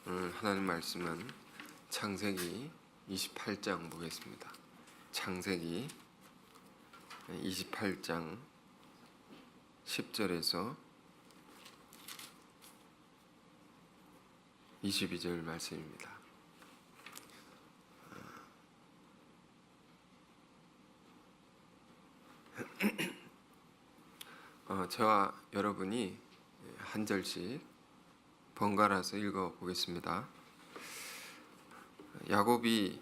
오늘 하나님 말씀은 창세기 28장 보겠습니다. 창세기 28장 10절에서 22절 말씀입니다. 저와 여러분이 한 절씩 번갈아서 읽어보겠습니다. 야곱이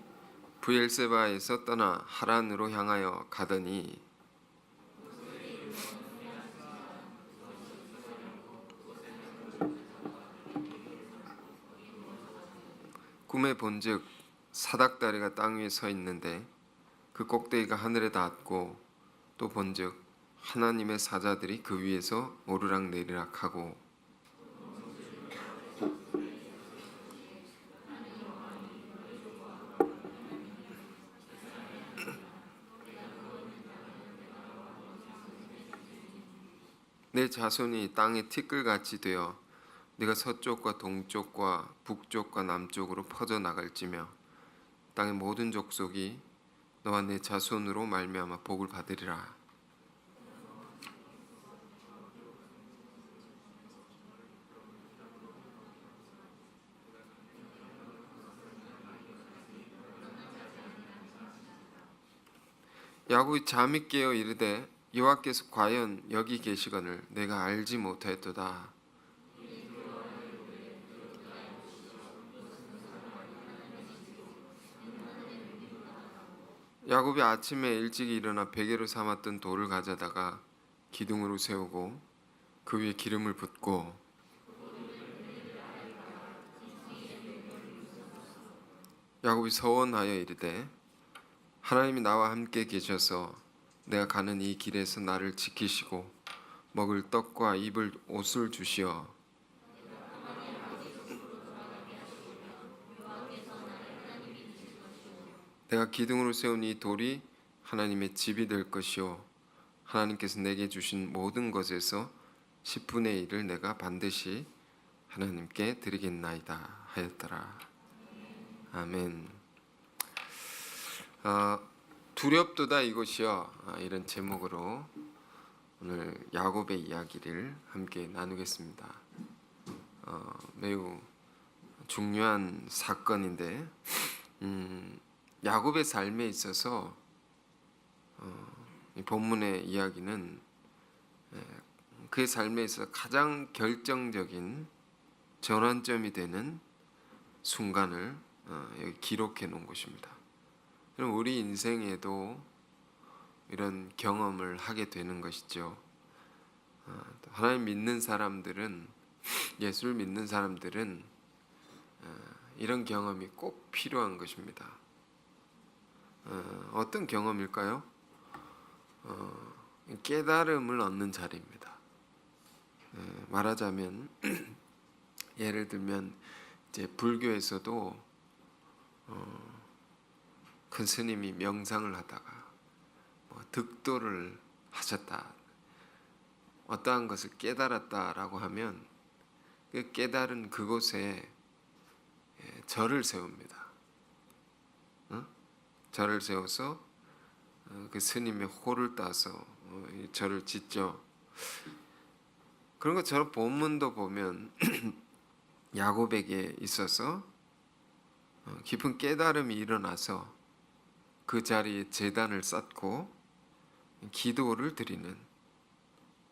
브엘세바에서 떠나 하란으로 향하여 가더니 꿈에 본즉 사닥다리가 땅 위에 서 있는데 그 꼭대기가 하늘에 닿았고 또 본즉 하나님의 사자들이 그 위에서 오르락 내리락 하고 내 자손이 땅의 티끌같이 되어 네가 서쪽과 동쪽과 북쪽과 남쪽으로 퍼져 나갈지며 땅의 모든 족속이 너와 내 자손으로 말미암아 복을 받으리라. 야곱이 잠이 깨어 이르되 여호와께서 과연 여기 계시거늘 내가 알지 못하였도다. 야곱이 아침에 일찍 일어나 베개로 삼았던 돌을 가져다가 기둥으로 세우고 그 위에 기름을 붓고 야곱이 서원하여 이르되 하나님이 나와 함께 계셔서 내가 가는 이 길에서 나를 지키시고 먹을 떡과 입을 옷을 주시어 내가 기둥으로 세운 이 돌이 하나님의 집이 될 것이요 하나님께서 내게 주신 모든 것에서 10분의 1을 내가 반드시 하나님께 드리겠나이다 하였더라. 아멘. 두렵도다 이것이여, 이런 제목으로 오늘 야곱의 이야기를 함께 나누겠습니다. 매우 중요한 사건인데 야곱의 삶에 있어서 이 본문의 이야기는 그의 삶에 있어서 가장 결정적인 전환점이 되는 순간을 여기 기록해 놓은 것입니다. 그럼 우리 인생에도 이런 경험을 하게 되는 것이죠. 하나님 믿는 사람들은, 예수를 믿는 사람들은 이런 경험이 꼭 필요한 것입니다. 어떤 경험일까요? 깨달음을 얻는 자리입니다. 말하자면 예를 들면 이제 불교에서도 큰 스님이 명상을 하다가 득도를 하셨다, 어떠한 것을 깨달았다라고 하면 그 깨달은 그곳에 절을 세웁니다. 절을 세워서 그 스님의 호를 따서 절을 짓죠. 그런 것처럼 본문도 보면 야곱에게 있어서 깊은 깨달음이 일어나서 그 자리에 제단을 쌓고 기도를 드리는,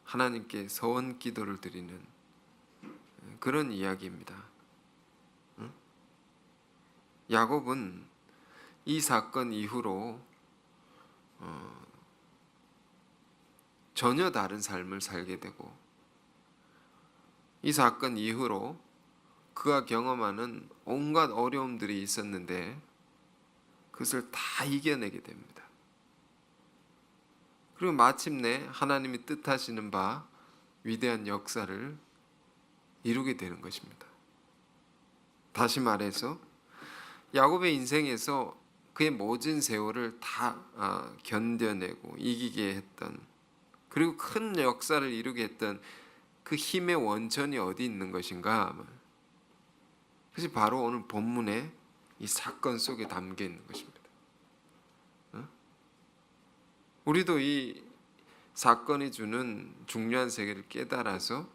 하나님께 서원 기도를 드리는 그런 이야기입니다. 야곱은 이 사건 이후로 전혀 다른 삶을 살게 되고, 이 사건 이후로 그가 경험하는 온갖 어려움들이 있었는데 그것을 다 이겨내게 됩니다. 그리고 마침내 하나님이 뜻하시는 바 위대한 역사를 이루게 되는 것입니다. 다시 말해서 야곱의 인생에서 그의 모진 세월을 다 견뎌내고 이기게 했던, 그리고 큰 역사를 이루게 했던 그 힘의 원천이 어디 있는 것인가? 그것이 바로 오늘 본문의 이 사건 속에 담겨 있는 것입니다. 우리도 이 사건이 주는 중요한 세계를 깨달아서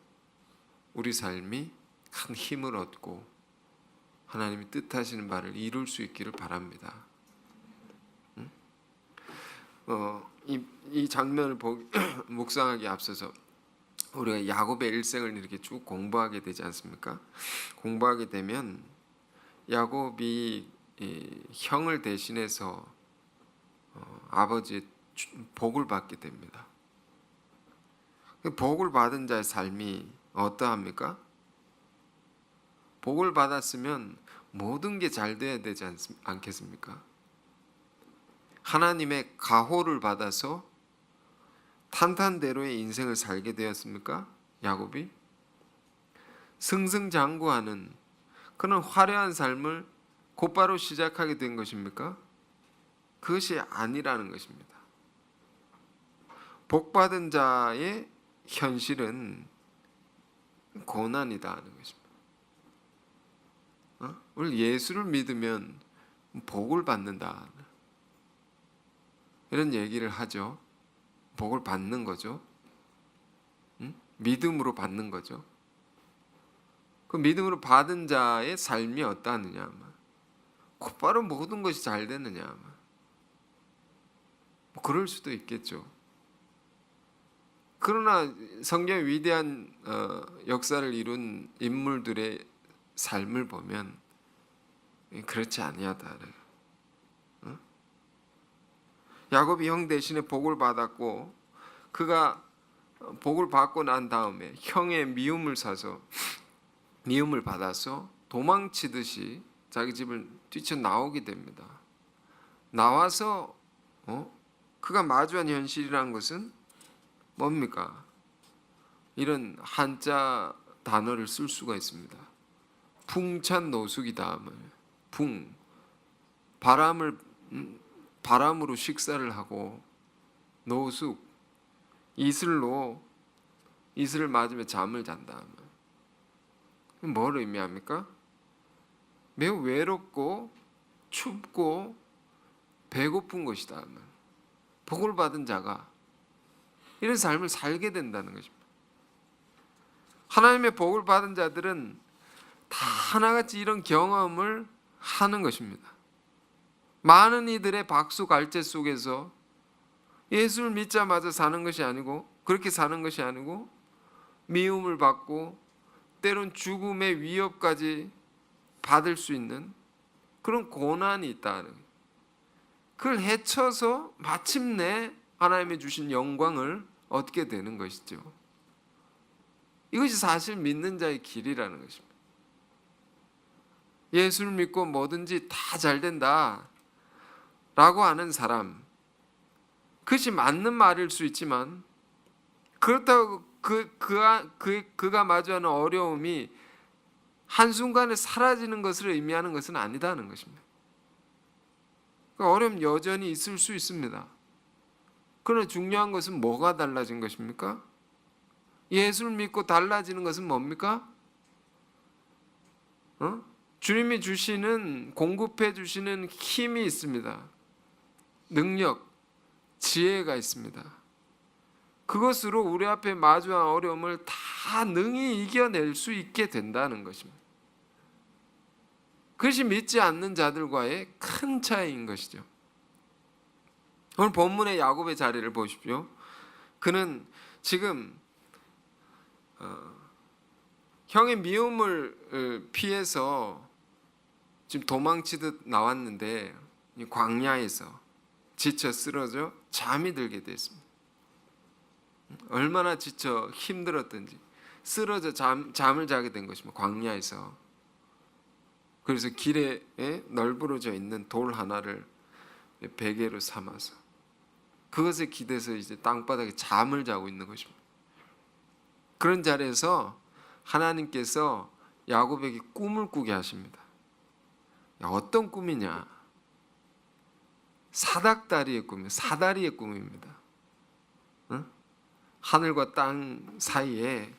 우리 삶이 큰 힘을 얻고 하나님이 뜻하시는 바를 이룰 수 있기를 바랍니다. 이 장면을 묵상하기에 앞서서 우리가 야곱의 일생을 이렇게 쭉 공부하게 되지 않습니까? 공부하게 되면 야곱이 형을 대신해서 아버지의 복을 받게 됩니다. 복을 받은 자의 삶이 어떠합니까? 복을 받았으면 모든 게 잘 돼야 되지 않겠습니까? 하나님의 가호를 받아서 탄탄대로의 인생을 살게 되었습니까? 야곱이 승승장구하는 그런 화려한 삶을 곧바로 시작하게 된 것입니까? 그것이 아니라는 것입니다. 복받은 자의 현실은 고난이다 하는 것입니다. 우리 예수를 믿으면 복을 받는다 이런 얘기를 하죠. 복을 받는 거죠. 믿음으로 받는 거죠. 그 믿음으로 받은 자의 삶이 어떠하느냐, 곧바로 모든 것이 잘 되느냐, 그럴 수도 있겠죠. 그러나 성경의 위대한 역사를 이룬 인물들의 삶을 보면 그렇지 아니하다. 야곱이 형 대신에 복을 받았고 그가 복을 받고 난 다음에 형의 미움을 받아서 도망치듯이 자기 집을 뛰쳐나오게 됩니다. 나와서 그가 마주한 현실이라는 것은 뭡니까? 이런 한자 단어를 쓸 수가 있습니다. 풍찬 노숙이다. 바람으로 식사를 하고 노숙, 이슬을 맞으며 잠을 잔다. 뭘 의미합니까? 매우 외롭고 춥고 배고픈 것이다. 복을 받은 자가 이런 삶을 살게 된다는 것입니다. 하나님의 복을 받은 자들은 다 하나같이 이런 경험을 하는 것입니다. 많은 이들의 박수갈채 속에서 예수를 믿자마자 사는 것이 아니고 그렇게 사는 것이 아니고 미움을 받고 때론 죽음의 위협까지 받을 수 있는 그런 고난이 있다는 거예요. 그걸 헤쳐서 마침내 하나님이 주신 영광을 얻게 되는 것이죠. 이것이 사실 믿는 자의 길이라는 것입니다. 예수를 믿고 뭐든지 다 잘 된다 라고 하는 사람, 그것이 맞는 말일 수 있지만 그렇다고 그가 마주하는 어려움이 한순간에 사라지는 것을 의미하는 것은 아니다는 것입니다. 그 어려움 여전히 있을 수 있습니다. 그러나 중요한 것은 뭐가 달라진 것입니까? 예수를 믿고 달라지는 것은 뭡니까? 주님이 주시는, 공급해 주시는 힘이 있습니다. 능력, 지혜가 있습니다. 그것으로 우리 앞에 마주한 어려움을 다 능히 이겨낼 수 있게 된다는 것입니다. 그것이 믿지 않는 자들과의 큰 차이인 것이죠. 오늘 본문의 야곱의 자리를 보십시오. 그는 지금 형의 미움을 피해서 지금 도망치듯 나왔는데 광야에서 지쳐 쓰러져 잠이 들게 됐습니다. 얼마나 지쳐 힘들었든지 쓰러져 잠을 자게 된 것입니다. 광야에서. 그래서 길에 널브러져 있는 돌 하나를 베개로 삼아서 그것에 기대서 이제 땅바닥에 잠을 자고 있는 것입니다. 그런 자리에서 하나님께서 야곱에게 꿈을 꾸게 하십니다. 어떤 꿈이냐? 사닥다리의 꿈이에요. 사다리의 꿈입니다. 하늘과 땅 사이에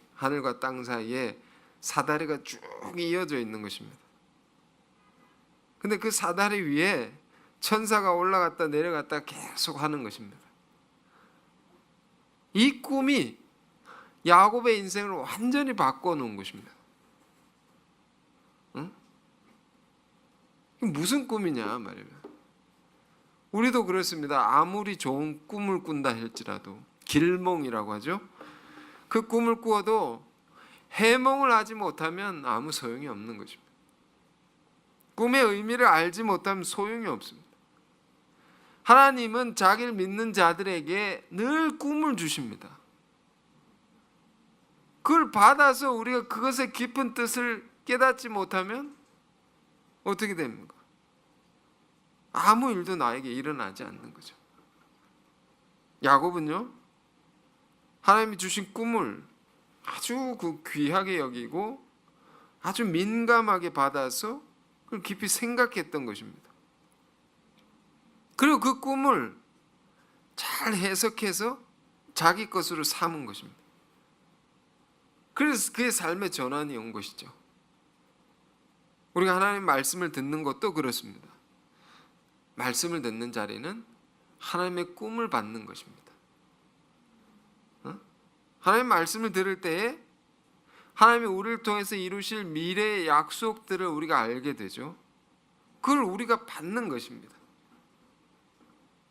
사다리가 쭉 이어져 있는 것입니다. 근데 그 사다리 위에 천사가 올라갔다 내려갔다 계속 하는 것입니다. 이 꿈이 야곱의 인생을 완전히 바꿔놓은 것입니다. 응? 무슨 꿈이냐 말이에요. 우리도 그렇습니다. 아무리 좋은 꿈을 꾼다 할지라도, 길몽이라고 하죠. 그 꿈을 꾸어도 해몽을 하지 못하면 아무 소용이 없는 것입니다. 꿈의 의미를 알지 못하면 소용이 없습니다. 하나님은 자기를 믿는 자들에게 늘 꿈을 주십니다. 그걸 받아서 우리가 그것의 깊은 뜻을 깨닫지 못하면 어떻게 됩니까? 아무 일도 나에게 일어나지 않는 거죠. 야곱은요, 하나님이 주신 꿈을 아주 귀하게 여기고 아주 민감하게 받아서 그걸 깊이 생각했던 것입니다. 그리고 그 꿈을 잘 해석해서 자기 것으로 삼은 것입니다. 그래서 그의 삶의 전환이 온 것이죠. 우리가 하나님 말씀을 듣는 것도 그렇습니다. 말씀을 듣는 자리는 하나님의 꿈을 받는 것입니다. 하나님 말씀을 들을 때에 하나님이 우리를 통해서 이루실 미래의 약속들을 우리가 알게 되죠. 그걸 우리가 받는 것입니다.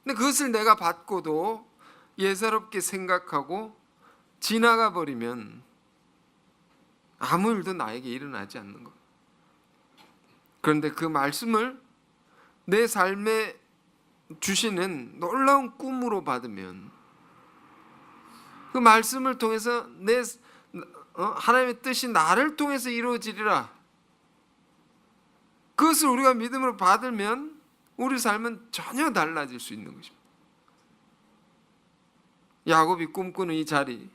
근데 그것을 내가 받고도 예사롭게 생각하고 지나가 버리면 아무 일도 나에게 일어나지 않는 것. 그런데 그 말씀을 내 삶에 주시는 놀라운 꿈으로 받으면 그 말씀을 통해서 하나님의 뜻이 나를 통해서 이루어지리라. 그것을 우리가 믿음으로 받으면 우리 삶은 전혀 달라질 수 있는 것입니다. 야곱이 꿈꾸는 이 자리,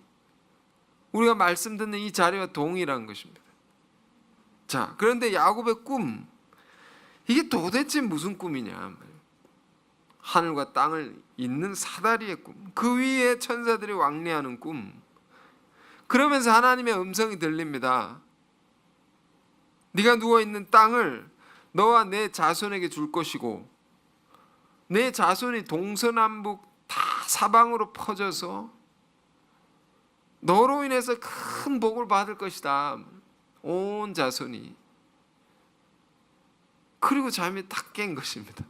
우리가 말씀 듣는 이 자리와 동일한 것입니다. 자, 그런데 야곱의 꿈, 이게 도대체 무슨 꿈이냐? 하늘과 땅을 잇는 사다리의 꿈, 그 위에 천사들이 왕래하는 꿈. 그러면서 하나님의 음성이 들립니다. 네가 누워있는 땅을 너와 내 자손에게 줄 것이고 내 자손이 동서남북 다 사방으로 퍼져서 너로 인해서 큰 복을 받을 것이다. 온 자손이. 그리고 잠이 딱 깬 것입니다.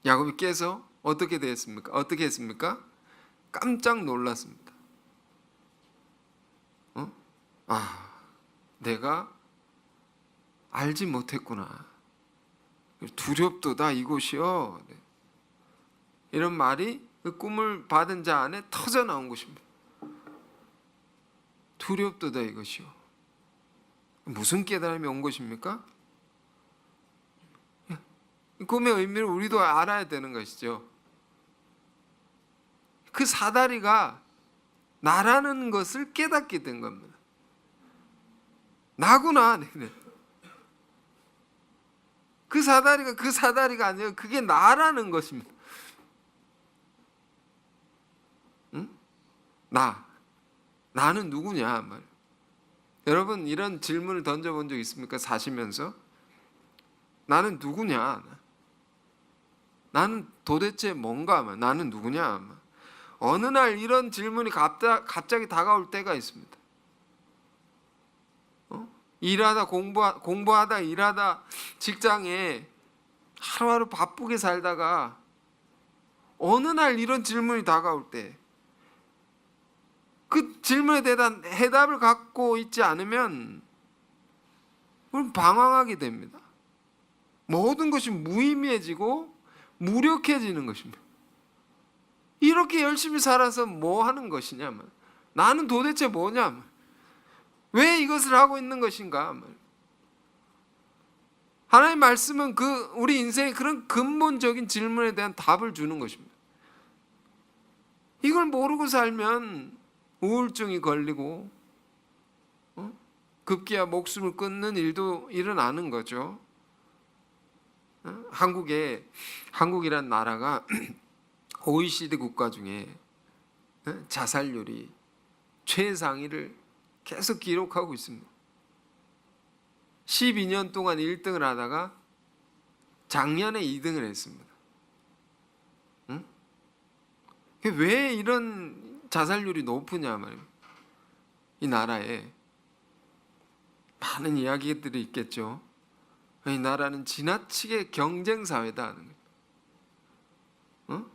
야곱이 깨서 어떻게 했습니까? 깜짝 놀랐습니다. 내가 알지 못했구나. 두렵도다 이곳이요. 이런 말이 그 꿈을 받은 자 안에 터져 나온 것입니다. 두렵도다 이것이요. 무슨 깨달음이 온 것입니까? 꿈의 의미를 우리도 알아야 되는 것이죠. 그 사다리가 나라는 것을 깨닫게 된 겁니다. 나구나. 그 사다리가 아니에요. 그게 나라는 것입니다. 응? 나는 누구냐? 여러분 이런 질문을 던져본 적 있습니까? 사시면서 나는 누구냐? 나는 도대체 뭔가? 나는 누구냐? 어느 날 이런 질문이 갑자기 다가올 때가 있습니다. 일하다 공부하다 일하다 직장에 하루하루 바쁘게 살다가 어느 날 이런 질문이 다가올 때 그 질문에 대한 해답을 갖고 있지 않으면 우리는 방황하게 됩니다. 모든 것이 무의미해지고 무력해지는 것입니다. 이렇게 열심히 살아서 뭐 하는 것이냐? 나는 도대체 뭐냐? 왜 이것을 하고 있는 것인가? 하나님의 말씀은 우리 인생의 그런 근본적인 질문에 대한 답을 주는 것입니다. 이걸 모르고 살면 우울증이 걸리고 급기야 목숨을 끊는 일도 일어나는 거죠. 한국이란 나라가 OECD 국가 중에 자살률이 최상위를 계속 기록하고 있습니다. 12년 동안 1등을 하다가 작년에 2등을 했습니다. 응? 왜 이런 자살률이 높으냐 말이에요. 이 나라에 많은 이야기들이 있겠죠. 이 나라는 지나치게 경쟁 사회다 하는 거예요.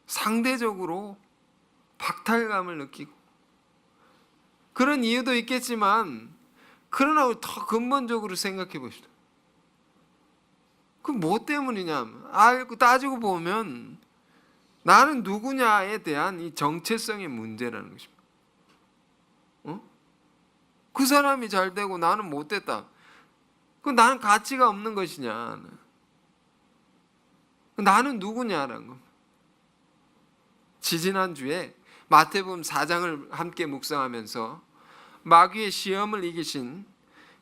상대적으로 박탈감을 느끼고 그런 이유도 있겠지만, 그러나 더 근본적으로 생각해 봅시다. 그 뭐 때문이냐? 알고 따지고 보면 나는 누구냐에 대한 이 정체성의 문제라는 것입니다. 그 사람이 잘 되고 나는 못 됐다. 그 나는 가치가 없는 것이냐? 나는 누구냐라는 겁니다. 지지난주에 마태복음 4장을 함께 묵상하면서 마귀의 시험을 이기신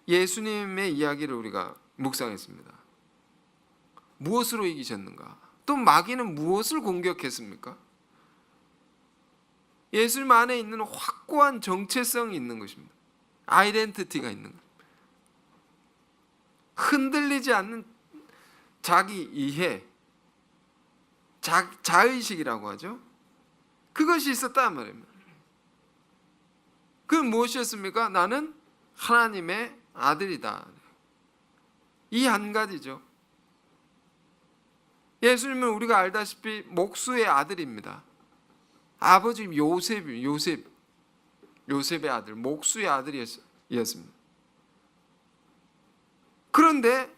예수님의 이야기를 우리가 묵상했습니다. 무엇으로 이기셨는가? 또 마귀는 무엇을 공격했습니까? 예수님 안에 있는 확고한 정체성이 있는 것입니다. 아이덴티티가 있는 것. 흔들리지 않는 자기 이해, 자의식이라고 하죠. 그것이 있었단 말입니다. 그건 무엇이었습니까? 나는 하나님의 아들이다. 이 한 가지죠. 예수님은 우리가 알다시피 목수의 아들입니다. 아버지 요셉의 아들, 목수의 아들이었습니다. 그런데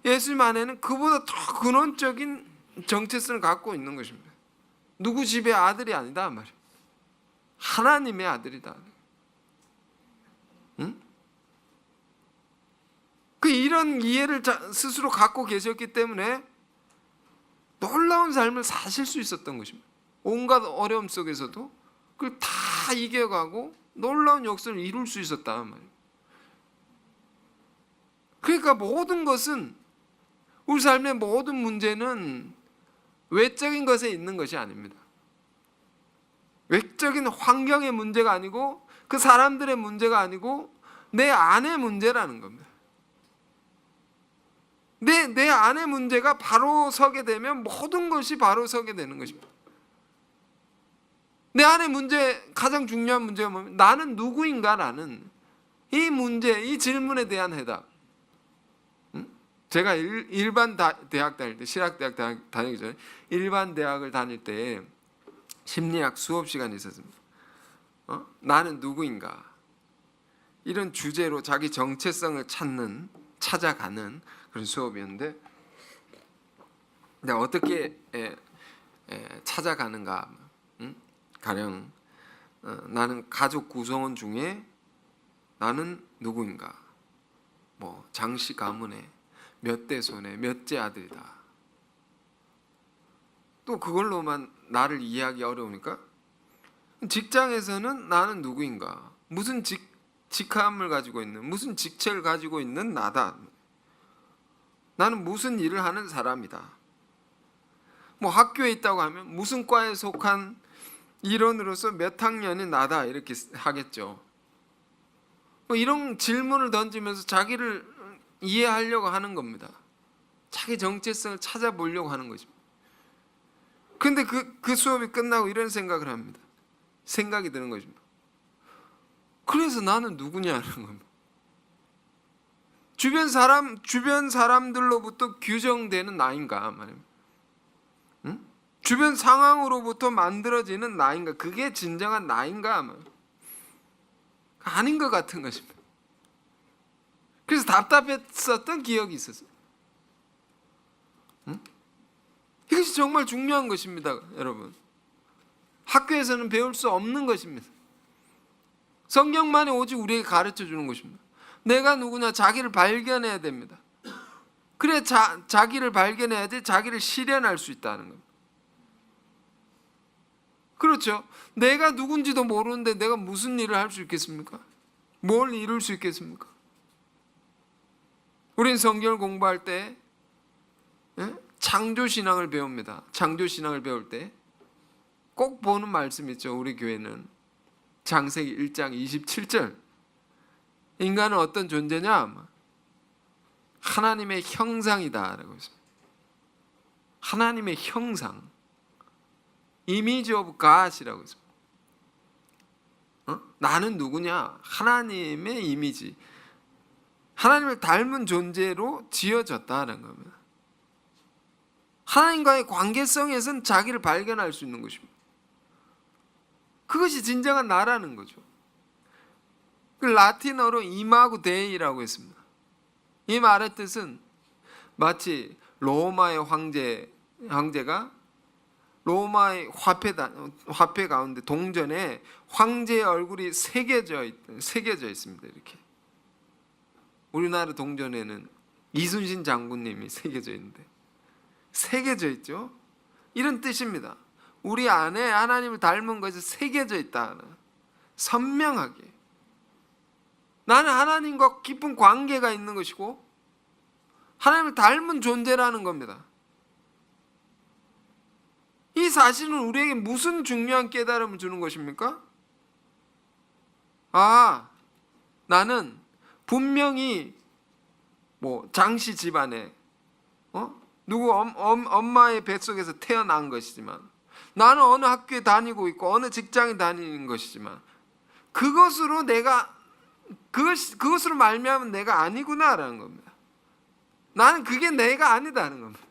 예수님 안에는 그보다 더 근원적인 정체성을 갖고 있는 것입니다. 누구 집의 아들이 아니다 말이에요. 하나님의 아들이다. 응? 이런 이해를 스스로 갖고 계셨기 때문에 놀라운 삶을 사실 수 있었던 것입니다. 온갖 어려움 속에서도 그걸 다 이겨가고 놀라운 역사를 이룰 수 있었다 말이에요. 그러니까 모든 것은, 우리 삶의 모든 문제는 외적인 것에 있는 것이 아닙니다. 외적인 환경의 문제가 아니고 그 사람들의 문제가 아니고 내 안의 문제라는 겁니다. 내 안의 문제가 바로 서게 되면 모든 것이 바로 서게 되는 것입니다. 내 안의 문제, 가장 중요한 문제가 뭐냐면 나는 누구인가라는 이 문제, 이 질문에 대한 해답. 제가 일반 대학 다닐 때, 신학대학 다니기 전에 일반 대학을 다닐 때 심리학 수업 시간이 있었습니다. 나는 누구인가? 이런 주제로 자기 정체성을 찾아가는 그런 수업이었는데, 내가 어떻게 찾아가는가? 가령 나는 가족 구성원 중에 나는 누구인가? 뭐 장씨 가문의 몇 대 손에 몇째 아들이다. 또 그걸로만 나를 이해하기 어려우니까 직장에서는 나는 누구인가? 무슨 직함을 가지고 있는, 무슨 직책을 가지고 있는 나다. 나는 무슨 일을 하는 사람이다. 뭐 학교에 있다고 하면 무슨 과에 속한 일원으로서 몇 학년이 나다 이렇게 하겠죠. 뭐 이런 질문을 던지면서 자기를 이해하려고 하는 겁니다. 자기 정체성을 찾아보려고 하는 것입니다. 그런데 그 수업이 끝나고 이런 생각을 합니다. 생각이 드는 것입니다. 그래서 나는 누구냐는 겁니다. 주변 사람들로부터 규정되는 나인가 말입니다. 응? 주변 상황으로부터 만들어지는 나인가? 그게 진정한 나인가? 아닌 것 같은 것입니다. 그래서 답답했었던 기억이 있었어요. 응? 이것이 정말 중요한 것입니다, 여러분. 학교에서는 배울 수 없는 것입니다. 성경만이 오직 우리에게 가르쳐 주는 것입니다. 내가 누구냐, 자기를 발견해야 됩니다. 그래 자기를 발견해야지 자기를 실현할 수 있다는 겁니다. 그렇죠. 내가 누군지도 모르는데 내가 무슨 일을 할 수 있겠습니까? 뭘 이룰 수 있겠습니까? 우린 성경을 공부할 때 창조신앙을 배웁니다. 창조신앙을 배울 때 꼭 보는 말씀 있죠. 우리 교회는 창세기 1장 27절. 인간은 어떤 존재냐? 하나님의 형상이다라고 했습니다. 하나님의 형상, 이미지 오브 갓이라고 했습니다. 나는 누구냐? 하나님의 이미지, 하나님을 닮은 존재로 지어졌다는 겁니다. 하나님과의 관계성에선 자기를 발견할 수 있는 것입니다. 그것이 진정한 나라는 거죠. 그 라틴어로 이마고 데이라고 했습니다. 이 말의 뜻은 마치 로마의 황제가 로마의 화폐 가운데 동전에 황제의 얼굴이 새겨져 있습니다. 이렇게 우리나라 동전에는 이순신 장군님이 새겨져 있는데, 새겨져 있죠. 이런 뜻입니다. 우리 안에 하나님을 닮은 것이 새겨져 있다. 선명하게 나는 하나님과 깊은 관계가 있는 것이고 하나님을 닮은 존재라는 겁니다. 이 사실은 우리에게 무슨 중요한 깨달음을 주는 것입니까? 나는 분명히 장씨 집안에 누구 엄마의 뱃속에서 태어난 것이지만, 나는 어느 학교에 다니고 있고 어느 직장에 다니는 것이지만, 그것으로 말미암은 내가 아니구나라는 겁니다. 나는 그게 내가 아니다는 겁니다.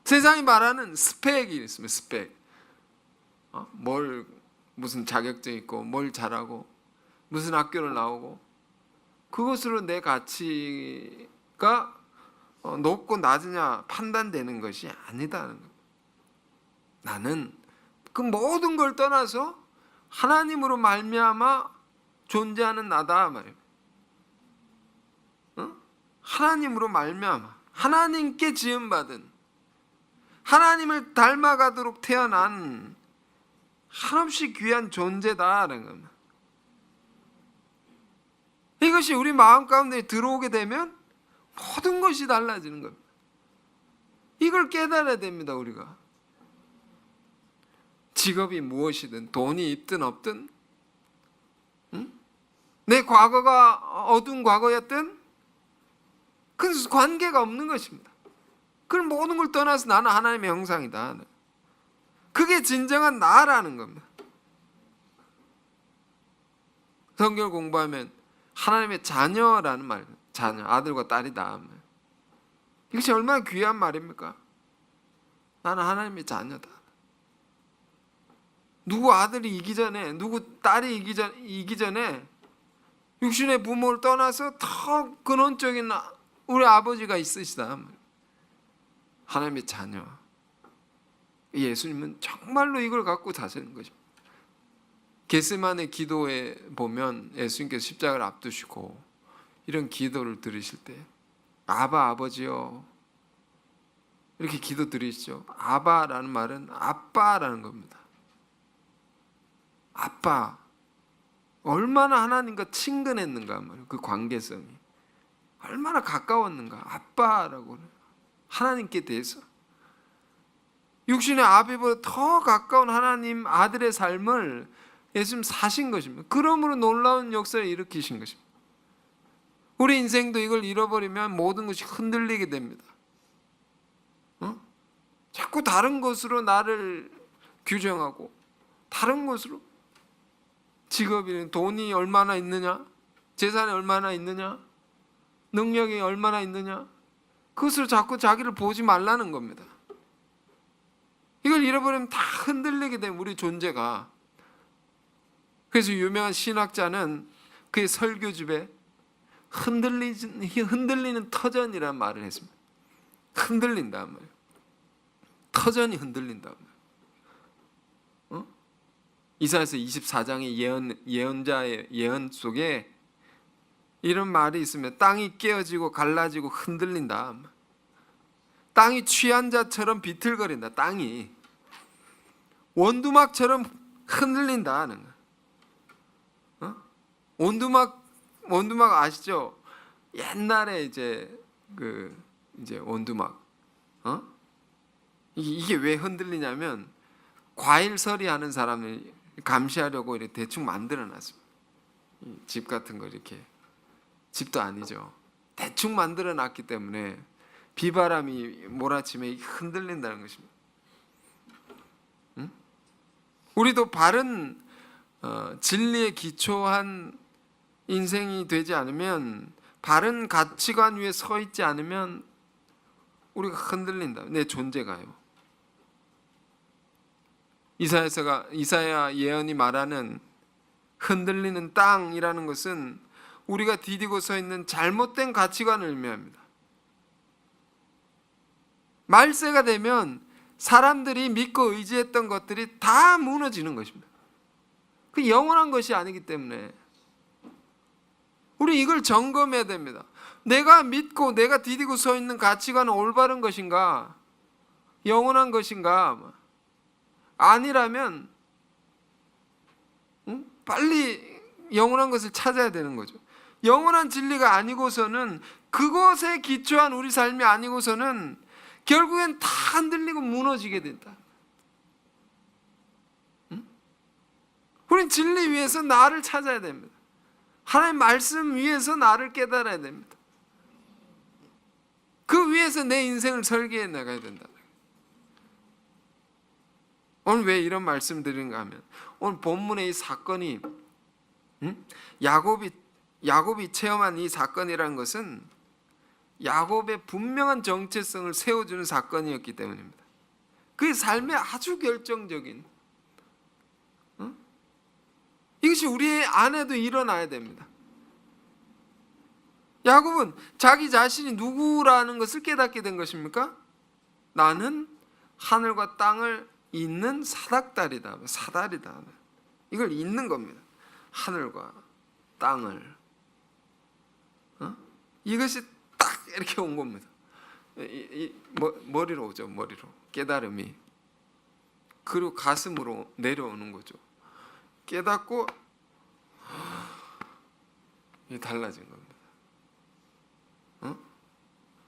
세상이 말하는 스펙이 있습니다. 스펙. 무슨 자격증 있고 뭘 잘하고 무슨 학교를 나오고, 그것으로 내 가치가 높고 낮으냐 판단되는 것이 아니다는 겁니다. 나는 그 모든 걸 떠나서 하나님으로 말미암아 존재하는 나다 말이에요. 하나님으로 말미암아, 하나님께 지음받은, 하나님을 닮아가도록 태어난 한없이 귀한 존재다라는 겁니다. 이것이 우리 마음 가운데 들어오게 되면 모든 것이 달라지는 겁니다. 이걸 깨달아야 됩니다. 우리가 직업이 무엇이든 돈이 있든 없든, 내 과거가 어두운 과거였든 그 관계가 없는 것입니다. 그 모든 걸 떠나서 나는 하나님의 형상이다. 그게 진정한 나라는 겁니다. 성경 공부하면 하나님의 자녀라는 말, 자녀, 아들과 딸이다. 이것이 얼마나 귀한 말입니까? 나는 하나님의 자녀다. 누구 아들이 이기 전에, 누구 딸이 이기 전에 육신의 부모를 떠나서 더 근원적인 우리 아버지가 있으시다. 하나님의 자녀. 예수님은 정말로 이걸 갖고 사시는 것입니다. 겟세마네 기도에 보면 예수님께서 십자가를 앞두시고 이런 기도를 드리실 때, 아버지요, 이렇게 기도 드리시죠. 아바라는 말은 아빠라는 겁니다. 아빠, 얼마나 하나님과 친근했는가 말이에요. 그 관계성이 얼마나 가까웠는가. 아빠라고, 하나님께 대해서 육신의 아비보다 더 가까운 하나님 아들의 삶을 예수님 사신 것입니다. 그러므로 놀라운 역사를 일으키신 것입니다. 우리 인생도 이걸 잃어버리면 모든 것이 흔들리게 됩니다. 자꾸 다른 것으로 나를 규정하고, 다른 것으로 직업이, 돈이 얼마나 있느냐, 재산이 얼마나 있느냐, 능력이 얼마나 있느냐, 그것으로 자꾸 자기를 보지 말라는 겁니다. 이걸 잃어버리면 다 흔들리게 되면 우리 존재가. 그래서 유명한 신학자는 그의 설교집에 흔들리는 터전이라는 말을 했습니다. 흔들린단 말이에요. 터전이 흔들린단 말이에요. 이사야서 24장의 예언자의 예언 속에 이런 말이 있으면 땅이 깨어지고 갈라지고 흔들린다. 땅이 취한 자처럼 비틀거린다. 땅이 원두막처럼 흔들린다는 거예요. 원두막 아시죠? 옛날에 이제 원두막, 이게 왜 흔들리냐면 과일 서리하는 사람을 감시하려고 이렇게 대충 만들어 놨습니다. 집 같은 거, 이렇게 집도 아니죠. 대충 만들어 놨기 때문에 비바람이 몰아치면 흔들린다는 것입니다. 응? 우리도 바른 진리에 기초한 인생이 되지 않으면, 바른 가치관 위에 서 있지 않으면 우리가 흔들린다. 내 존재가요. 이사야 예언이 말하는 흔들리는 땅이라는 것은 우리가 디디고 서 있는 잘못된 가치관을 의미합니다. 말세가 되면 사람들이 믿고 의지했던 것들이 다 무너지는 것입니다. 그 영원한 것이 아니기 때문에 우리 이걸 점검해야 됩니다. 내가 믿고 내가 디디고 서 있는 가치관은 올바른 것인가? 영원한 것인가? 아니라면 빨리 영원한 것을 찾아야 되는 거죠. 영원한 진리가 아니고서는, 그것에 기초한 우리 삶이 아니고서는 결국엔 다 흔들리고 무너지게 된다. 우린 진리 위에서 나를 찾아야 됩니다. 하나님 말씀 위에서 나를 깨달아야 됩니다. 그 위에서 내 인생을 설계해 나가야 된다. 오늘 왜 이런 말씀 드리는가 하면, 오늘 본문의 이 사건이 야곱이 체험한 이 사건이라는 것은 야곱의 분명한 정체성을 세워주는 사건이었기 때문입니다. 그의 삶에 아주 결정적인, 이것이 우리 안에도 일어나야 됩니다. 야곱은 자기 자신이 누구라는 것을 깨닫게 된 것입니까? 나는 하늘과 땅을 잇는 사닥다리다, 사다리다. 이걸 잇는 겁니다. 하늘과 땅을. 이것이 딱 이렇게 온 겁니다. 머리로 오죠. 머리로. 깨달음이. 그리고 가슴으로 내려오는 거죠. 깨닫고 이게 달라진 겁니다.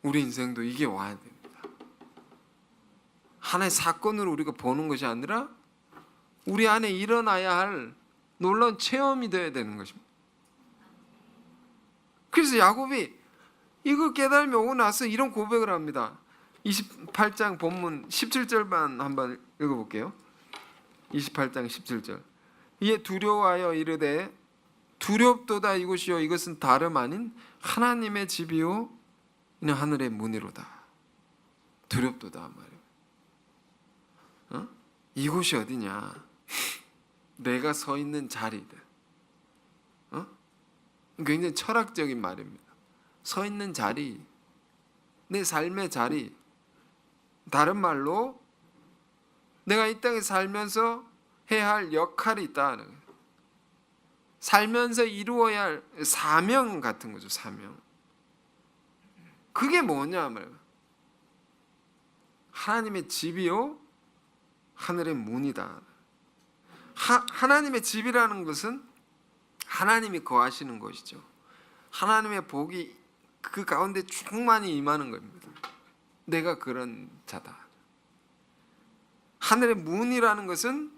우리 인생도 이게 와야 됩니다. 하나의 사건으로 우리가 보는 것이 아니라 우리 안에 일어나야 할 놀라운 체험이 되어야 되는 것입니다. 그래서 야곱이 이걸 깨달음이 오고 나서 이런 고백을 합니다. 28장 본문 17절만 한번 읽어볼게요. 28장 17절. 이에 두려워하여 이르되 두렵도다 이곳이요 이것은 다름 아닌 하나님의 집이요 이는 하늘의 문이로다. 두렵도다 말이에요. 이곳이 어디냐? 내가 서 있는 자리다. 굉장히 철학적인 말입니다. 서 있는 자리, 내 삶의 자리. 다른 말로 내가 이 땅에 살면서 해야 할 역할이 있다. 살면서 이루어야 할 사명 같은 거죠. 사명. 그게 뭐냐 말이에요. 하나님의 집이요 하늘의 문이다. 하나님의 집이라는 것은 하나님이 거하시는 것이죠. 하나님의 복이 그 가운데 충만히 임하는 겁니다. 내가 그런 자다. 하늘의 문이라는 것은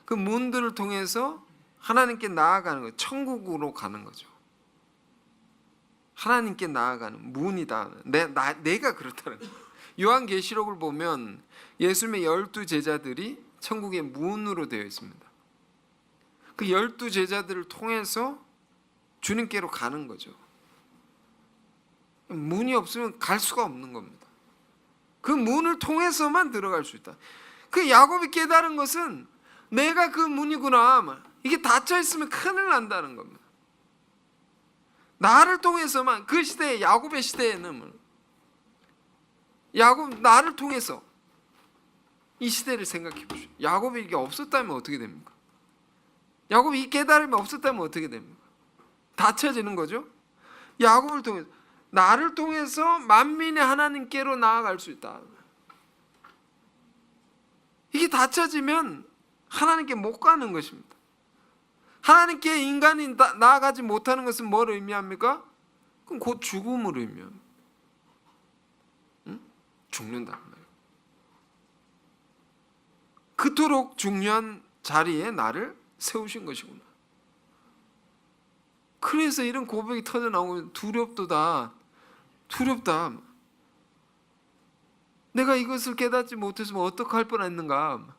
그 문들을 통해서 하나님께 나아가는 것, 천국으로 가는 거죠. 하나님께 나아가는 문이다. 내가 그렇다는 거예요. 요한계시록을 보면 예수님의 12제자들이 천국의 문으로 되어 있습니다. 그 12제자들을 통해서 주님께로 가는 거죠. 문이 없으면 갈 수가 없는 겁니다. 그 문을 통해서만 들어갈 수 있다. 그 야곱이 깨달은 것은 내가 그 문이구나. 이게 닫혀 있으면 큰일 난다는 겁니다. 나를 통해서만, 그 시대에, 야곱의 시대에는 야곱 나를 통해서, 이 시대를 생각해 보십시오. 야곱이 이게 없었다면 어떻게 됩니까? 야곱이 이 깨달음이 없었다면 어떻게 됩니까? 닫혀지는 거죠. 야곱을 통해서, 나를 통해서 만민의 하나님께로 나아갈 수 있다. 이게 닫혀지면 하나님께 못 가는 것입니다. 하나님께 인간이 나아가지 못하는 것은 뭘 의미합니까? 그럼 곧 죽음을 의미합니다. 죽는단 말이에요. 그토록 중요한 자리에 나를 세우신 것이구나. 그래서 이런 고백이 터져 나오면 두렵도다. 두렵다. 내가 이것을 깨닫지 못했으면 어떡할 뻔했는가.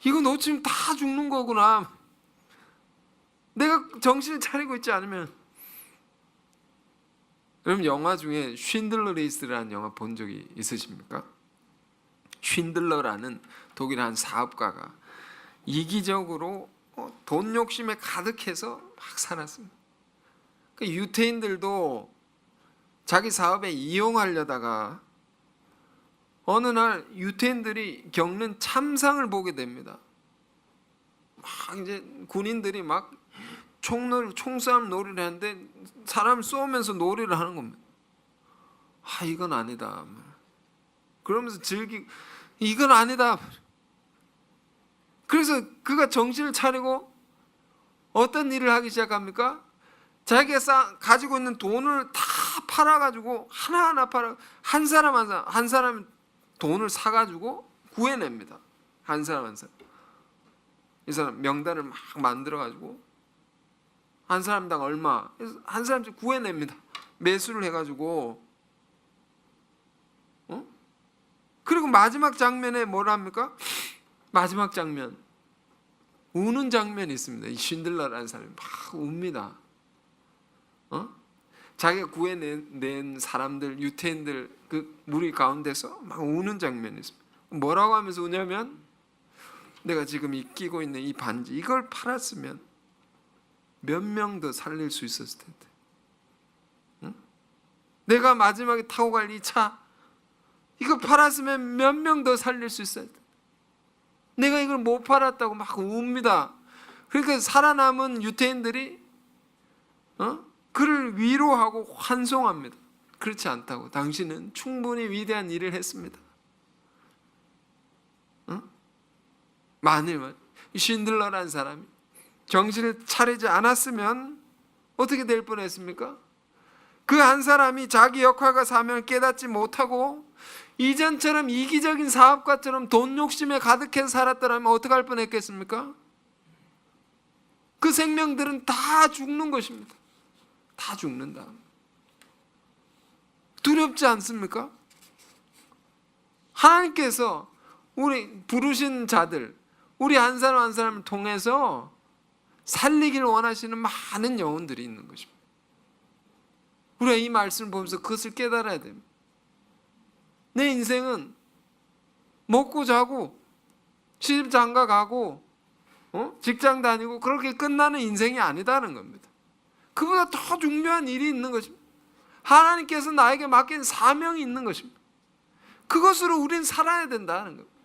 이거 놓치면 다 죽는 거구나. 내가 정신을 차리고 있지 않으면. 여러분 영화 중에 쉰들러 리스트라는 영화 본 적이 있으십니까? 쉰들러라는 독일 한 사업가가 이기적으로 돈 욕심에 가득해서 막 살았습니다. 그 유태인들도 자기 사업에 이용하려다가 어느 날 유태인들이 겪는 참상을 보게 됩니다. 막 이제 군인들이 막 총싸움 놀이를 하는데 사람 쏘면서 놀이를 하는 겁니다. 아, 이건 아니다. 그러면서 이건 아니다. 그래서 그가 정신을 차리고 어떤 일을 하기 시작합니까? 자기가 가지고 있는 돈을 다 팔아가지고 하나하나 한 사람 돈을 사가지고 구해냅니다. 한 사람. 이 사람 명단을 막 만들어가지고 한 사람당 얼마, 한 사람씩 구해냅니다. 매수를 해가지고. 그리고 마지막 장면에 뭘 합니까? 마지막 장면, 우는 장면이 있습니다. 이 쉰들러라는 사람이 막 웁니다. 자기가 구해낸 사람들, 유태인들 그 무리 가운데서 막 우는 장면이 있습니다. 뭐라고 하면서 우냐면, 내가 지금 끼고 있는 이 반지, 이걸 팔았으면 몇 명 더 살릴 수 있었을 텐데. 내가 마지막에 타고 갈 이 차, 이거 팔았으면 몇 명 더 살릴 수 있어야 돼. 내가 이걸 못 팔았다고 막 웁니다. 그러니까 살아남은 유태인들이 그를 위로하고 환송합니다. 그렇지 않다고. 당신은 충분히 위대한 일을 했습니다. 만일 쉰들러라는 사람이 정신을 차리지 않았으면 어떻게 될 뻔했습니까? 그 한 사람이 자기 역할과 사명을 깨닫지 못하고 이전처럼 이기적인 사업가처럼 돈 욕심에 가득해서 살았더라면 어떻게 할 뻔했겠습니까? 그 생명들은 다 죽는 것입니다. 다 죽는다. 두렵지 않습니까? 하나님께서 우리 부르신 자들, 우리 한 사람 한 사람을 통해서 살리기를 원하시는 많은 영혼들이 있는 것입니다. 우리가 이 말씀을 보면서 그것을 깨달아야 됩니다. 내 인생은 먹고 자고 시집 장가 가고 직장 다니고 그렇게 끝나는 인생이 아니다는 겁니다. 그보다 더 중요한 일이 있는 것입니다. 하나님께서 나에게 맡긴 사명이 있는 것입니다. 그것으로 우리는 살아야 된다는 겁니다.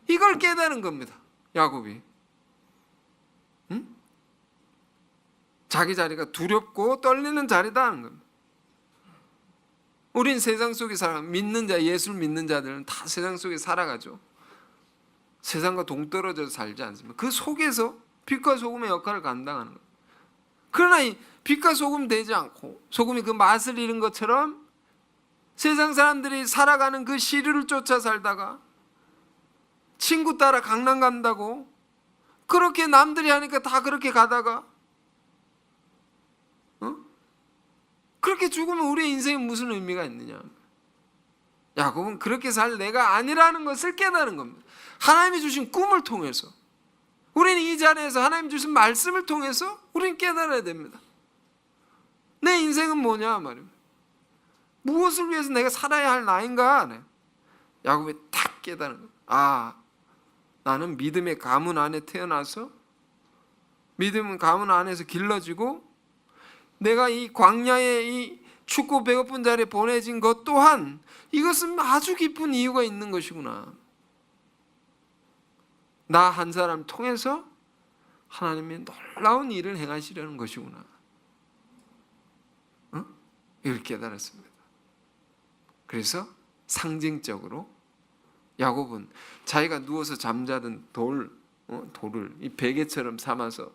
이걸 깨달은 겁니다. 야곱이. 자기 자리가 두렵고 떨리는 자리다는 겁니다. 우린 세상 속에 믿는 자, 예수를 믿는 자들은 다 세상 속에 살아가죠. 세상과 동떨어져서 살지 않습니다. 그 속에서 빛과 소금의 역할을 감당하는 거예요. 그러나 이 빛과 소금 되지 않고 소금이 그 맛을 잃은 것처럼 세상 사람들이 살아가는 그 시류를 쫓아 살다가 친구 따라 강남 간다고 그렇게 남들이 하니까 다 그렇게 가다가 그렇게 죽으면 우리의 인생에 무슨 의미가 있느냐. 야곱은 그렇게 살 내가 아니라는 것을 깨달은 겁니다. 하나님이 주신 꿈을 통해서 우리는 이 자리에서 하나님 주신 말씀을 통해서 우리는 깨달아야 됩니다. 내 인생은 뭐냐 말입니다. 무엇을 위해서 내가 살아야 할 나인가. 야곱이 딱 깨달은 거예요. 아, 나는 믿음의 가문 안에 태어나서 믿음의 가문 안에서 길러지고 내가 이 광야에 이 춥고 배고픈 자리에 보내진 것 또한 이것은 아주 깊은 이유가 있는 것이구나. 나 한 사람 통해서 하나님이 놀라운 일을 행하시려는 것이구나. 이걸 깨달았습니다. 그래서 상징적으로 야곱은 자기가 누워서 잠자던 돌을 이 베개처럼 삼아서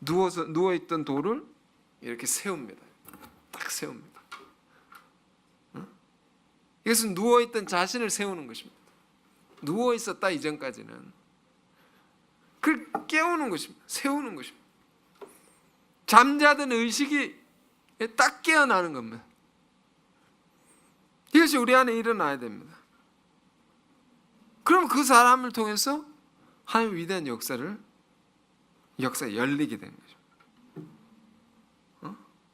누워있던 돌을 이렇게 세웁니다. 딱 세웁니다. 이것은 누워있던 자신을 세우는 것입니다. 누워있었다 이전까지는 그걸 깨우는 것입니다. 세우는 것입니다. 잠자던 의식이 딱 깨어나는 겁니다. 이것이 우리 안에 일어나야 됩니다. 그럼 그 사람을 통해서 하나님의 위대한 역사가 열리게 되는 거죠.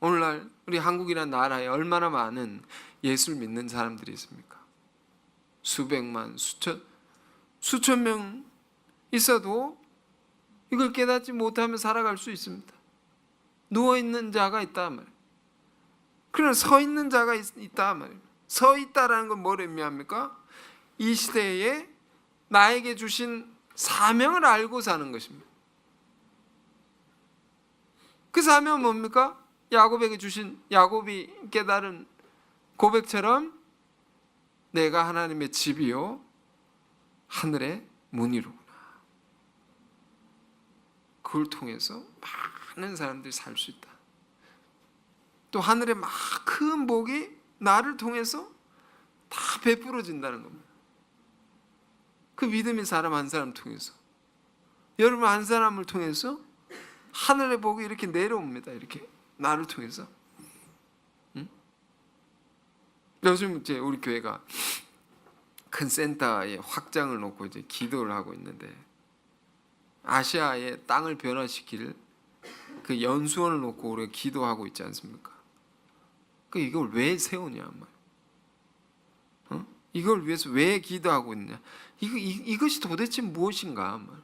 오늘날 우리 한국이라는 나라에 얼마나 많은 예수를 믿는 사람들이 있습니까? 수백만, 수천 명 있어도 이걸 깨닫지 못하면 살아갈 수 있습니다. 누워있는 자가 있다 말이에요. 그러나 서 있는 자가 있다 말이에요. 서 있다라는 건 뭘 의미합니까? 이 시대에 나에게 주신 사명을 알고 사는 것입니다. 그 사명은 뭡니까? 야곱이 깨달은 고백처럼 내가 하나님의 집이요 하늘의 문이로구나. 그걸 통해서 많은 사람들이 살 수 있다. 또 하늘의 큰 복이 나를 통해서 다 베풀어진다는 겁니다. 그 믿음의 사람 한 사람 통해서, 여러분 한 사람을 통해서 하늘의 복이 이렇게 내려옵니다. 이렇게 나를 통해서. 요즘 이제 우리 교회가 큰 센터에 확장을 놓고 이제 기도를 하고 있는데, 아시아의 땅을 변화시킬 그 연수원을 놓고 우리가 기도하고 있지 않습니까? 그 이걸 왜 세우냐 말. 이걸 위해서 왜 기도하고 있냐? 이것이 도대체 무엇인가 말.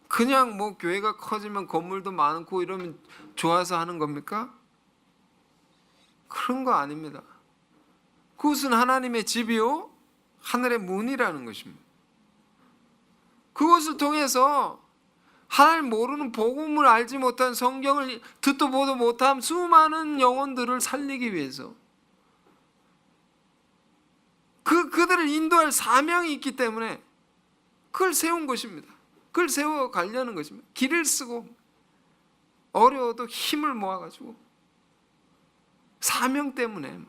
그냥 뭐 교회가 커지면 건물도 많고 이러면 좋아서 하는 겁니까? 그런 거 아닙니다. 그것은 하나님의 집이요 하늘의 문이라는 것입니다. 그것을 통해서 하나님 모르는 복음을 알지 못한, 성경을 듣도 보도 못한 수많은 영혼들을 살리기 위해서 그들을 인도할 사명이 있기 때문에 그걸 세운 것입니다. 그걸 세워 가려는 것입니다. 길을 쓰고 어려워도 힘을 모아가지고 사명 때문에.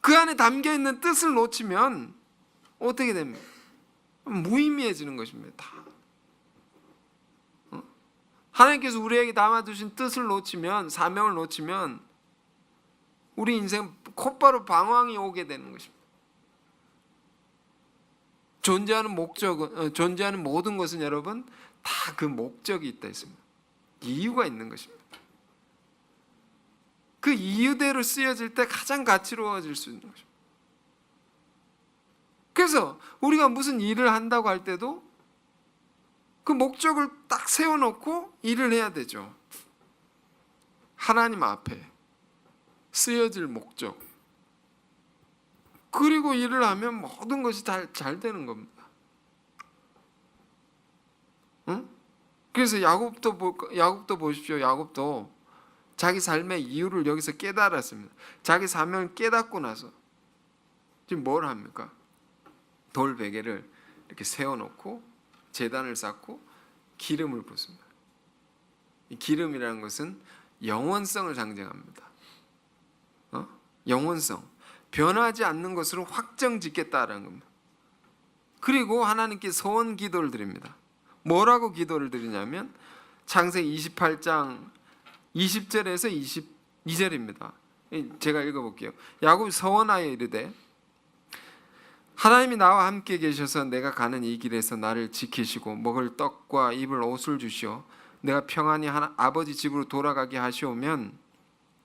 그 안에 담겨있는 뜻을 놓치면 어떻게 됩니까? 무의미해지는 것입니다. 다. 하나님께서 우리에게 담아두신 뜻을 놓치면, 사명을 놓치면 우리 인생 곧바로 방황이 오게 되는 것입니다. 존재하는 모든 것은 여러분 다 그 목적이 있다 했습니다. 이유가 있는 것입니다. 그 이유대로 쓰여질 때 가장 가치로워질 수 있는 것입니다. 그래서 우리가 무슨 일을 한다고 할 때도 그 목적을 딱 세워놓고 일을 해야 되죠. 하나님 앞에 쓰여질 목적. 그리고 일을 하면 모든 것이 잘 되는 겁니다. 응? 그래서 야곱도 보십시오. 야곱도 자기 삶의 이유를 여기서 깨달았습니다. 자기 사명을 깨닫고 나서 지금 뭘 합니까? 돌 베개를 이렇게 세워놓고 제단을 쌓고 기름을 붓습니다. 이 기름이라는 것은 영원성을 상징합니다. 영원성, 변하지 않는 것으로 확정짓겠다라는 겁니다. 그리고 하나님께 소원 기도를 드립니다. 뭐라고 기도를 드리냐면 창세기 28장 20절에서 22절입니다. 제가 읽어볼게요. 야곱이 서원하여 이르되 하나님이 나와 함께 계셔서 내가 가는 이 길에서 나를 지키시고 먹을 떡과 입을 옷을 주시어 내가 평안히 아버지 집으로 돌아가게 하시오면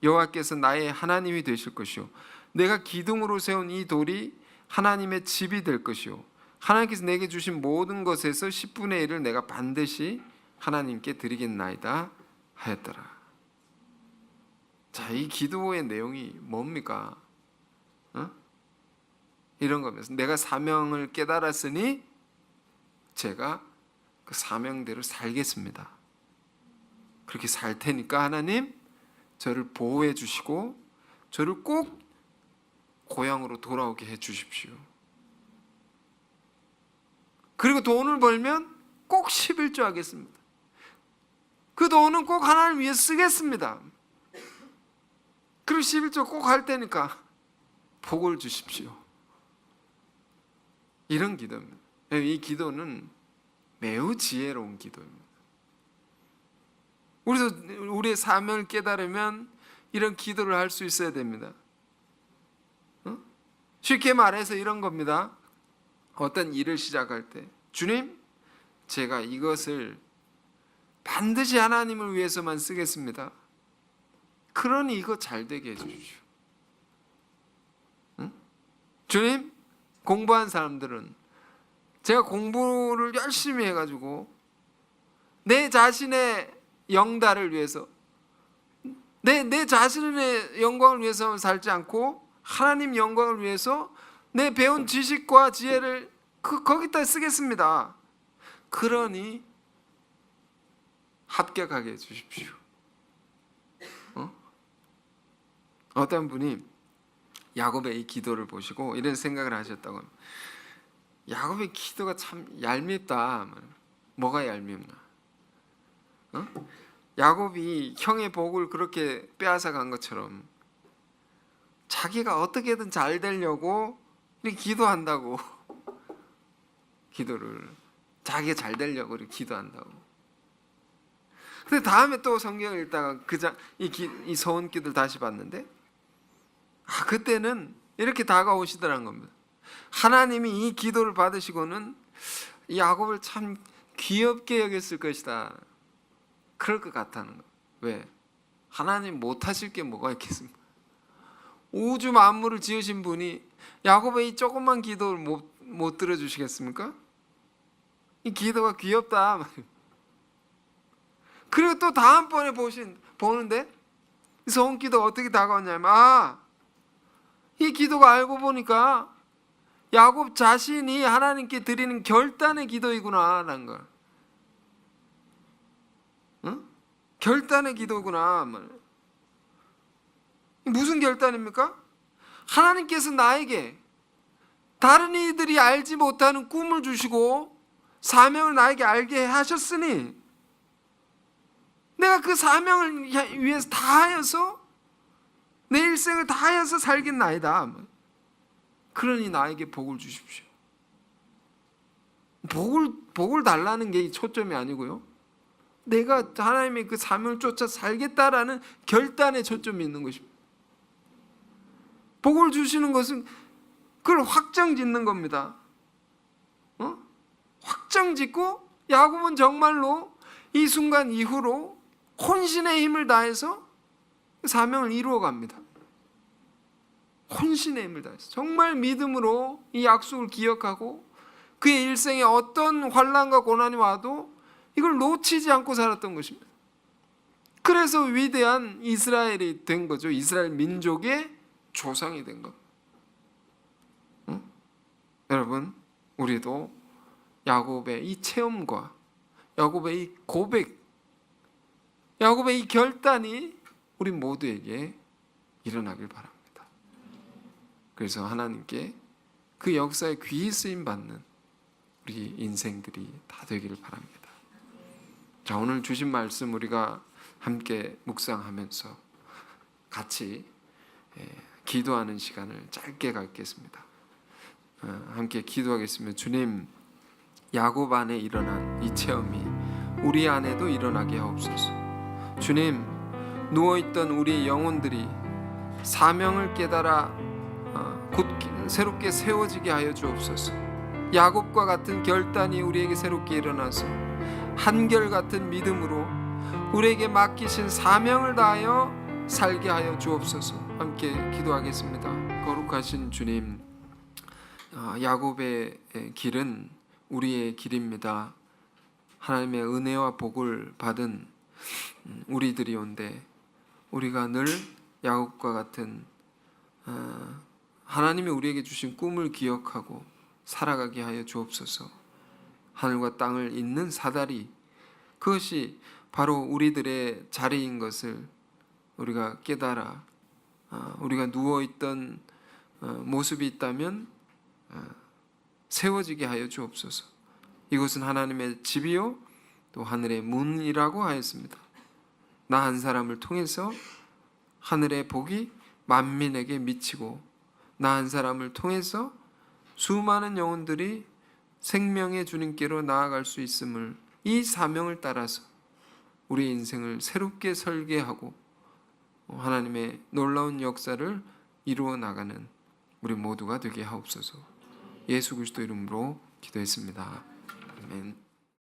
여호와께서 나의 하나님이 되실 것이요 내가 기둥으로 세운 이 돌이 하나님의 집이 될 것이요 하나님께서 내게 주신 모든 것에서 10분의 1을 내가 반드시 하나님께 드리겠나이다 하였더라. 자, 이 기도의 내용이 뭡니까? 이런 겁니다. 내가 사명을 깨달았으니 제가 그 사명대로 살겠습니다. 그렇게 살 테니까 하나님 저를 보호해 주시고 저를 꼭 고향으로 돌아오게 해 주십시오. 그리고 돈을 벌면 꼭 11조 하겠습니다. 그 돈은 꼭 하나님을 위해 쓰겠습니다. 그리고 11조 꼭 할 테니까 복을 주십시오. 이런 기도입니다. 이 기도는 매우 지혜로운 기도입니다. 우리도 우리의 사명을 깨달으면 이런 기도를 할 수 있어야 됩니다. 쉽게 말해서 이런 겁니다. 어떤 일을 시작할 때 주님, 제가 이것을 반드시 하나님을 위해서만 쓰겠습니다. 그러니 이거 잘 되게 해주십시오. 주님, 공부한 사람들은 제가 공부를 열심히 해가지고 내 자신의 영달을 위해서, 내 자신의 영광을 위해서 살지 않고 하나님 영광을 위해서 내 배운 지식과 지혜를 거기다 쓰겠습니다. 그러니 합격하게 해주십시오. 어떤 분이 야곱의 이 기도를 보시고 이런 생각을 하셨다고 합니다. 야곱의 기도가 참 얄밉다. 뭐가 얄밉나? 야곱이 형의 복을 그렇게 빼앗아 간 것처럼 자기가 어떻게든 잘 되려고 이렇게 기도한다고. 기도를 자기가 잘 되려고 이렇게 기도한다고. 근데 다음에 또 성경을 읽다가 이 서원기도를 다시 봤는데 그때는 이렇게 다가오시더라는 겁니다. 하나님이 이 기도를 받으시고는 야곱을 참 귀엽게 여겼을 것이다. 그럴 것 같다는 거예요. 왜? 하나님 못하실 게 뭐가 있겠습니까? 우주 만물을 지으신 분이 야곱의 이 조그만 기도를 못 들어주시겠습니까? 이 기도가 귀엽다. 그리고 또 다음번에 보는데 서원기도가 어떻게 다가오냐면 이 기도가 알고 보니까 야곱 자신이 하나님께 드리는 결단의 기도이구나 라는 걸. 결단의 기도구나. 무슨 결단입니까? 하나님께서 나에게 다른 이들이 알지 못하는 꿈을 주시고 사명을 나에게 알게 하셨으니 내가 그 사명을 위해서 다하여서 내 일생을 다하여서 살겠나이다. 그러니 나에게 복을 주십시오. 복을 달라는 게 초점이 아니고요. 내가 하나님의 그 사명을 쫓아 살겠다라는 결단에 초점이 있는 것입니다. 복을 주시는 것은 그걸 확정짓는 겁니다. 확정짓고 야곱은 정말로 이 순간 이후로 혼신의 힘을 다해서 사명을 이루어 갑니다. 혼신의 힘을 다해서 정말 믿음으로 이 약속을 기억하고 그의 일생에 어떤 환난과 고난이 와도 이걸 놓치지 않고 살았던 것입니다. 그래서 위대한 이스라엘이 된 거죠. 이스라엘 민족의 조상이 된 것. 여러분, 우리도 야곱의 이 체험과 야곱의 이 고백, 야곱의 이 결단이 우리 모두에게 일어나길 바랍니다. 그래서 하나님께 그 역사에 귀히 쓰임 받는 우리 인생들이 다 되기를 바랍니다. 자, 오늘 주신 말씀 우리가 함께 묵상하면서 같이 기도하는 시간을 짧게 갖겠습니다. 함께 기도하겠습니다. 주님, 야곱 안에 일어난 이 체험이 우리 안에도 일어나게 하옵소서. 주님, 누워있던 우리의 영혼들이 사명을 깨달아 곧 새롭게 세워지게 하여 주옵소서. 야곱과 같은 결단이 우리에게 새롭게 일어나서 한결같은 믿음으로 우리에게 맡기신 사명을 다하여 살게 하여 주옵소서. 함께 기도하겠습니다. 거룩하신 주님, 야곱의 길은 우리의 길입니다. 하나님의 은혜와 복을 받은 우리들이온데 우리가 늘 야곱과 같은 하나님이 우리에게 주신 꿈을 기억하고 살아가게 하여 주옵소서. 하늘과 땅을 잇는 사다리, 그것이 바로 우리들의 자리인 것을 우리가 깨달아 우리가 누워있던 모습이 있다면 세워지게 하여 주옵소서. 이것은 하나님의 집이요 또 하늘의 문이라고 하였습니다. 나 한 사람을 통해서 하늘의 복이 만민에게 미치고 나 한 사람을 통해서 수많은 영혼들이 생명의 주님께로 나아갈 수 있음을 이 사명을 따라서 우리 인생을 새롭게 설계하고 하나님의 놀라운 역사를 이루어 나가는 우리 모두가 되게 하옵소서. 예수 그리스도 이름으로 기도했습니다. 아멘.